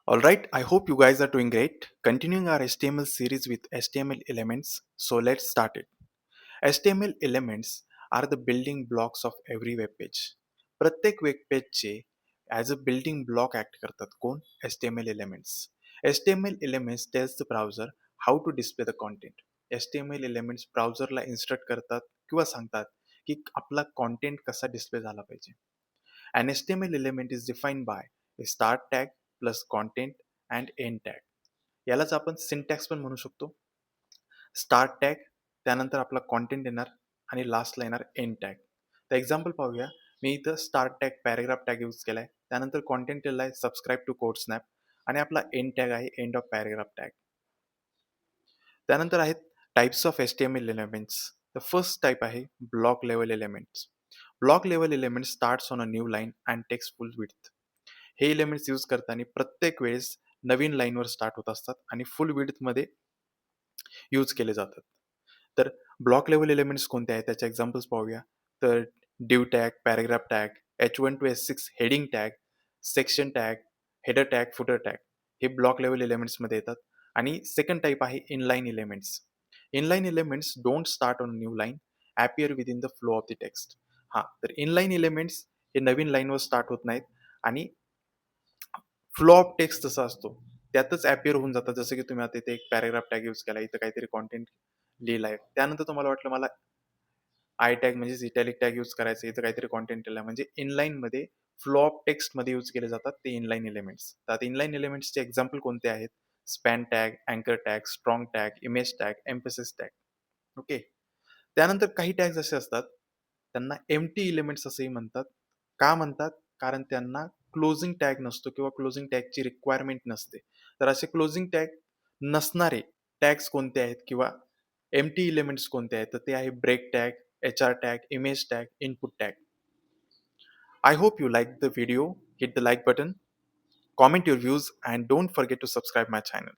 All right, I hope you guys are doing great. Continuing our HTML series with HTML elements, so let's start it. HTML elements are the building blocks of every web page. प्रत्येक web पेजचे as a building block act करतात कोण? HTML elements. HTML elements tells the browser how to display the content. HTML elements ब्राउझरला instruct करतात किंवा सांगतात की आपला कॉन्टेंट कसा डिस्प्ले झाला पाहिजे. An HTML element is defined by a start tag plus content and end tag. यालाच आपण सिंटॅक्स पण म्हणू शकतो. स्टार्ट टॅग, त्यानंतर आपला कॉन्टेंट येणार आणि लास्टला येणार एंड टॅग. तर एक्झाम्पल पाहूया. मी इथं start tag paragraph tag use केलाय, त्यानंतर कॉन्टेंट लिहिला आहे सबस्क्राईब टू कोड स्नॅप आणि आपला एंड टॅग आहे एंड ऑफ पॅराग्राफ टॅग. त्यानंतर आहेत types of HTML elements. The first type आहे block level elements. Block level element starts on a new line and takes full width. हे elements use करताना प्रत्येक वेळेस नवीन लाईनवर स्टार्ट होत असतात आणि फुल विड्थमध्ये यूज केले जातात. तर ब्लॉक लेवल एलिमेंट्स कोणते आहेत त्याचे एक्झाम्पल्स पाहूया. तर डिव tag, paragraph tag, H1 to H6 heading tag, section tag, header tag, footer tag हे ब्लॉक लेवल एलिमेंट्समध्ये येतात. आणि सेकंड टाईप आहे inline elements. Inline elements don't start on new line, appear within the flow of the text. हां, तर inline elements हे नवीन लाईनवर start होत नाहीत आणि फ्लो ऑफ टेक्स्ट जसा असतो त्यातच ॲपियर होऊन जातात. जसं की तुम्ही आता इथे एक पॅराग्राफ टॅग यूज केला, इथं काहीतरी कॉन्टेंट लिहिलाय. त्यानंतर तुम्हाला वाटलं मला आय टॅग म्हणजेच इटॅलिक टॅग यूज करायचं, इथं काहीतरी कॉन्टेंट लिहिलाय म्हणजे इनलाईनमध्ये फ्लो ऑफ टेक्स्टमध्ये यूज केले जातात ते इनलाईन एलिमेंट्स. तर आता इनलाईन एलिमेंट्सचे एक्झाम्पल कोणते आहेत? स्पॅन टॅग, अँकर tag, strong tag, image tag, emphasis tag. Okay. त्यानंतर काही टॅग्स असे असतात, त्यांना एम्प्टी एलिमेंट्स असंही म्हणतात. का म्हणतात? कारण त्यांना क्लोजिंग टॅग नसतो किंवा क्लोजिंग टॅगची रिक्वायरमेंट नसते. तर असे क्लोजिंग टॅग नसणारे टॅग्स कोणते आहेत किंवा एम्प्टी एलिमेंट्स कोणते आहेत? तर ते आहे break tag, HR tag, image tag, input tag. I hope you liked the video. Hit the like button, comment your views, and don't forget to subscribe my channel.